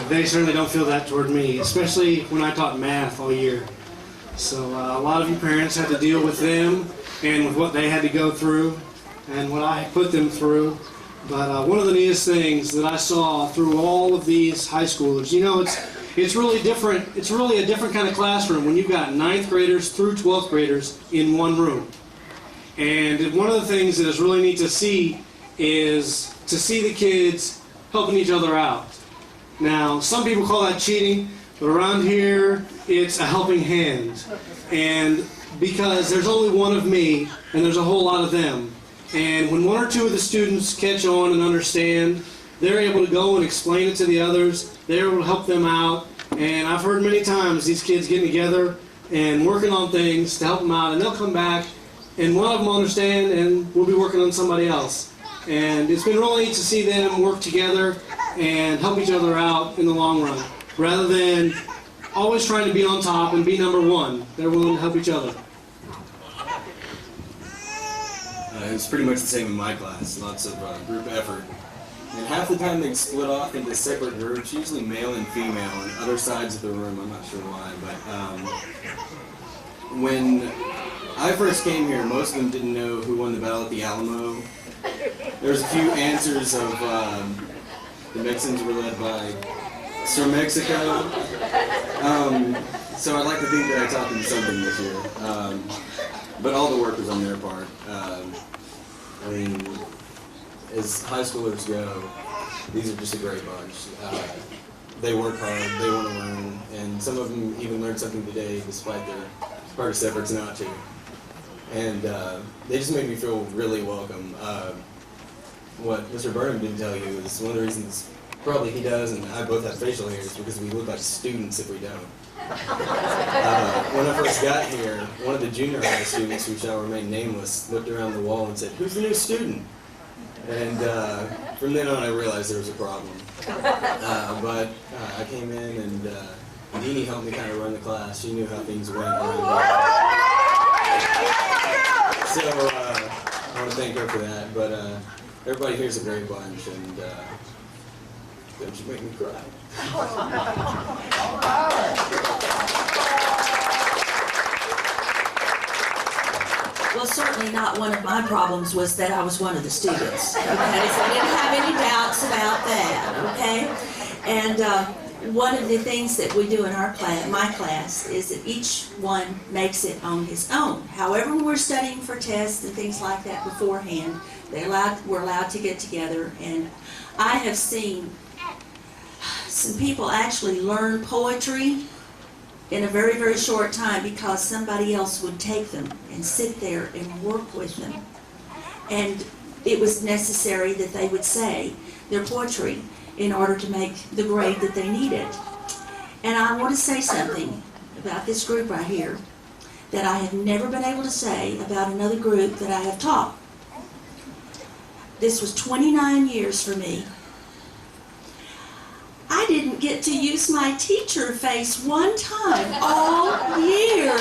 they certainly don't feel that toward me, especially when I taught math all year. So a lot of you parents had to deal with them and with what they had to go through and what I put them through. But one of the neatest things that I saw through all of these high schoolers, you know, it's really different. It's really a different kind of classroom when you've got 9th graders through 12th graders in one room. And one of the things that is really neat to see is to see the kids helping each other out. Now, some people call that cheating, but around here, it's a helping hand. And because there's only one of me, and there's a whole lot of them. And when one or two of the students catch on and understand, they're able to go and explain it to the others. They're able to help them out. And I've heard many times these kids getting together and working on things to help them out, and they'll come back, and one of them will understand, and we'll be working on somebody else. And it's been really neat to see them work together and help each other out in the long run, rather than always trying to be on top and be number one. They're willing to help each other. It's pretty much the same in my class, lots of group effort. And half the time they split off into separate groups, usually male and female, on other sides of the room. I'm not sure why, but when I first came here, most of them didn't know who won the battle at the Alamo. There was a few answers of the Mexicans were led by Sir Mexico. So I'd like to think that I taught them something this year. But all the work was on their part. I mean, as high schoolers go, these are just a great bunch. They work hard, they want to learn, and some of them even learned something today despite their hardest efforts not to. And they just made me feel really welcome. What Mr. Burnham didn't tell you is one of the reasons probably he does and I both have facial hair is because we look like students if we don't. When I first got here, one of the junior high students, who shall remain nameless, looked around the wall and said, "Who's the new student?" And from then on I realized there was a problem. But I came in and Deanie helped me kind of run the class. She knew how things went around here. So I want to thank her for that. But everybody here's a great bunch, and don't you make me cry. Well, certainly not one of my problems was that I was one of the students, okay? So I didn't have any doubts about that, okay? And one of the things that we do in our class, my class, is that each one makes it on his own. However, when we're studying for tests and things like that beforehand, we're allowed to get together, and I have seen some people actually learn poetry in a very, very short time because somebody else would take them and sit there and work with them. And it was necessary that they would say their poetry in order to make the grade that they needed. And I want to say something about this group right here that I have never been able to say about another group that I have taught. This was 29 years for me. I didn't get to use my teacher face one time all year.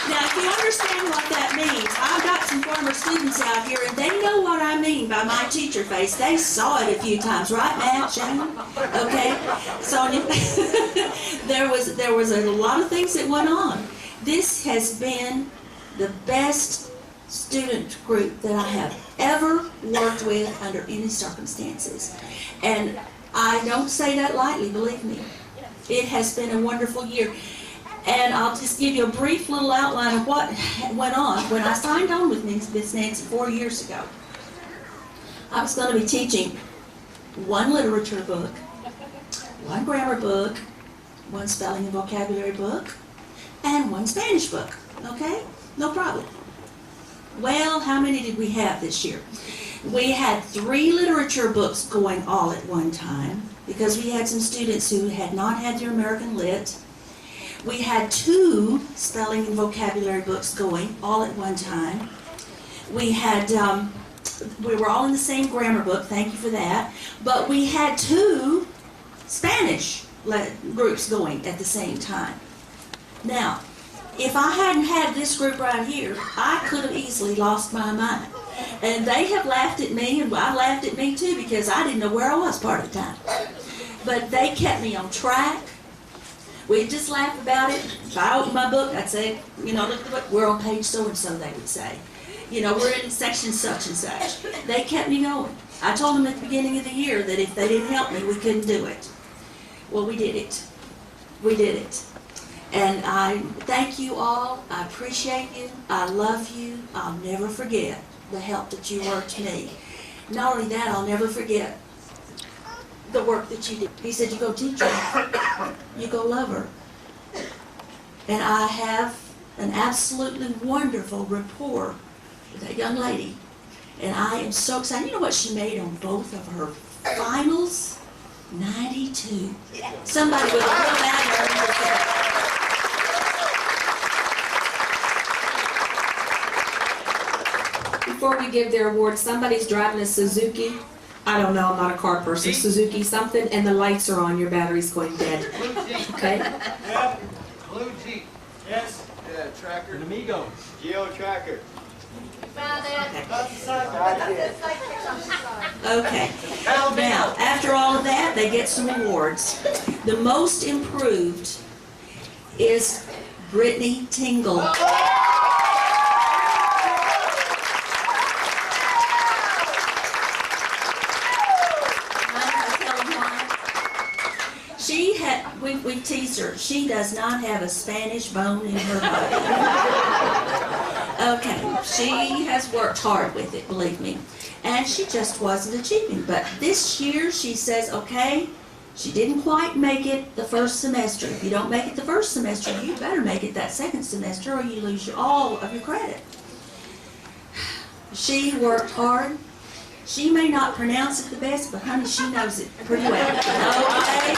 Now, if you understand what that means, I've got some former students out here, and they know what I mean by my teacher face. They saw it a few times, right, Matt, Shane? Okay, Sonia. there was a lot of things that went on. This has been the best student group that I have ever worked with under any circumstances, and I don't say that lightly, believe me. It has been a wonderful year. And I'll just give you a brief little outline of what went on. When I signed on with Miss Nancy 4 years ago, I was going to be teaching one literature book, one grammar book, one spelling and vocabulary book, and one Spanish book. Okay? No problem. Well, how many did we have this year? We had 3 literature books going all at one time because we had some students who had not had their American Lit. We had 2 spelling and vocabulary books going all at one time. We had, we were all in the same grammar book, thank you for that, but we had 2 Spanish groups going at the same time. Now, if I hadn't had this group right here, I could have easily lost my mind. And they have laughed at me, and I laughed at me too, because I didn't know where I was part of the time. but they kept me on track. We'd just laugh about it. If I opened my book, I'd say, you know, look, we're on page so-and-so, they would say. You know, we're in section such and such. They kept me going. I told them at the beginning of the year that if they didn't help me, we couldn't do it. Well, we did it. We did it. And I thank you all. I appreciate you. I love you. I'll never forget the help that you were to me. Not only that, I'll never forget the work that you did. He said, you go teach her. You go love her. And I have an absolutely wonderful rapport with that young lady. And I am so excited. You know what she made on both of her finals? 92. Somebody with a real bad nerve. Before we give their award, somebody's driving a Suzuki. I don't know, I'm not a car person. Suzuki something, and the lights are on, your battery's going dead. Okay? Yeah. Blue Jeep. Yes. Yeah, Tracker. An Amigo. Geo Tracker. Okay. Okay. Now, after all of that, they get some awards. The most improved is Brittany Tingle. She had, we teased her, she does not have a Spanish bone in her body. Okay, she has worked hard with it, believe me. And she just wasn't achieving. But this year she says, okay, she didn't quite make it the first semester. If you don't make it the first semester, you better make it that second semester or you lose all of your credit. She worked hard. She may not pronounce it the best, but honey, she knows it pretty well. Okay?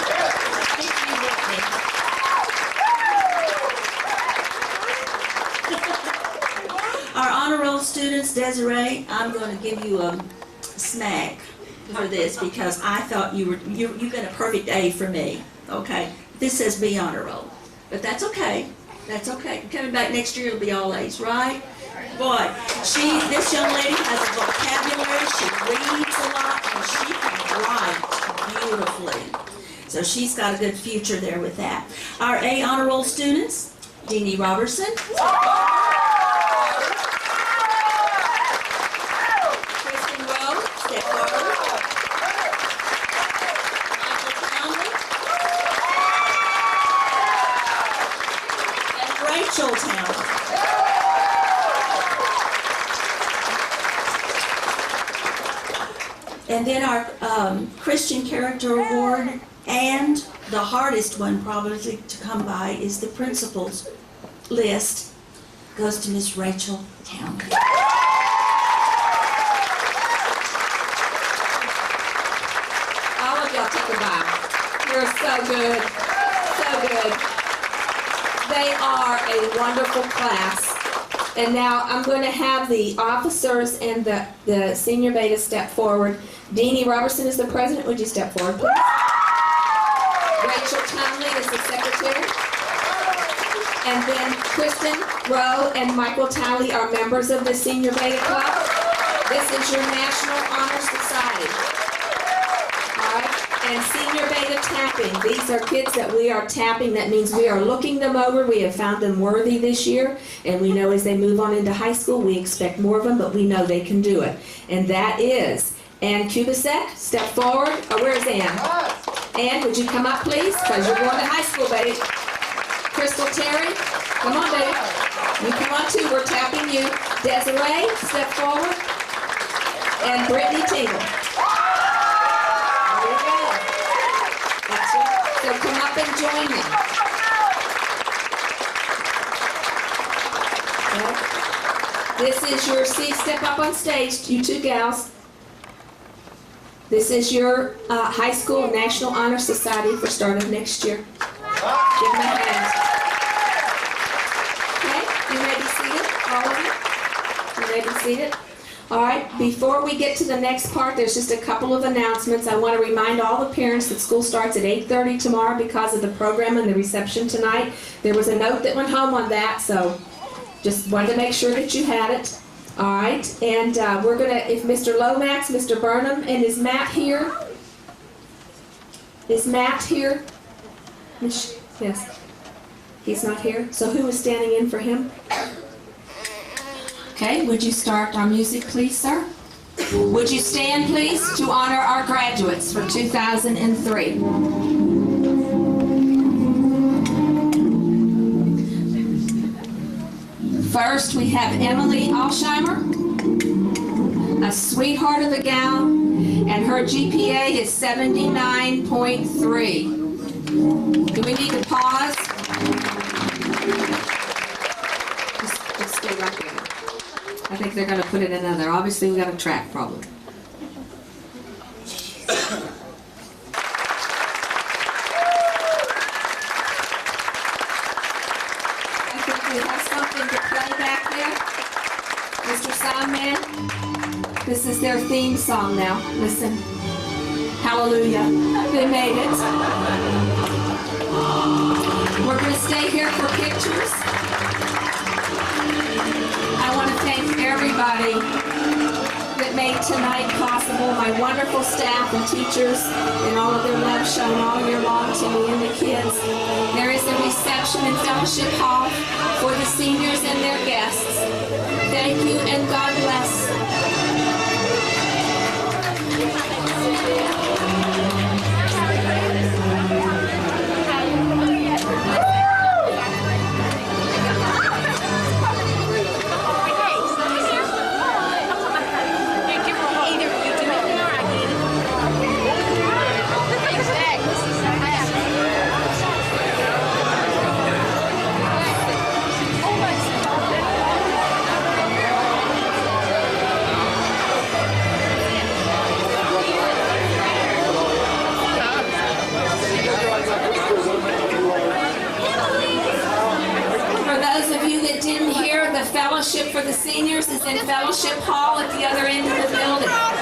Our honor roll students, Desiree, I'm going to give you a smack for this because I thought you got a perfect A for me. Okay? This says B honor roll. But that's okay. That's okay. Coming back next year, it'll be all A's, right? Boy, this young lady has a vocabulary, she reads a lot, and she can write beautifully. So she's got a good future there with that. Our A honor roll students, Jeannie Robertson. Kristen Rowe, step forward. Michael Townley. And Rachel Townley. And then our Christian Character Award, and the hardest one probably to come by is the principal's list, goes to Miss Rachel Townley. All of y'all take a bow. You're so good. So good. They are a wonderful class. And now I'm going to have the officers and the senior beta step forward. Deanie Robertson is the president. Would you step forward, please? Rachel Townley is the secretary. And then Kristen Rowe and Michael Townley are members of the Senior Beta Club. This is your National Honor Society. All right? And Senior Beta tapping. These are kids that we are tapping. That means we are looking them over. We have found them worthy this year. And we know as they move on into high school, we expect more of them, but we know they can do it. And that is Ann Kubasek. Step forward. Oh, where's Ann? Ann, would you come up, please? Because you're going to high school, baby. Crystal Terry, come on, baby. You come on, too. We're tapping you. Desiree, step forward. And Brittany Tingle. There you go. That's it. So come up and join me. Okay. This is your seat. Step up on stage, you two gals. This is your high school National Honor Society for start of next year. Give them a hand. Okay, you may be seated, all of you. You may be seated. All right, before we get to the next part, there's just a couple of announcements. I want to remind all the parents that school starts at 8:30 tomorrow because of the program and the reception tonight. There was a note that went home on that, so just wanted to make sure that you had it. All right, and we're going to, if Mr. Lomax, Mr. Burnham, and his map here. Is Matt here? Yes. He's not here? So who is standing in for him? Okay, would you start our music, please, sir? Would you stand, please, to honor our graduates for 2003? First, we have Emily Alsheimer, a sweetheart of a gal, and her GPA is 79.3. Do we need to pause? Just stay right there. I think they're going to put it in there. Obviously, we got a track problem. I think we have something to play back there. Mr. Soundman, this is their theme song now. Listen. Hallelujah. They made it. We're going to stay here for pictures. I want to thank everybody that made tonight possible, my wonderful staff and teachers, and all of their love shown all year long to me and the kids. There is a reception in Fellowship Hall for the seniors and their guests. Thank you and God bless. Fellowship for the seniors is in Fellowship Hall at the other end of the building.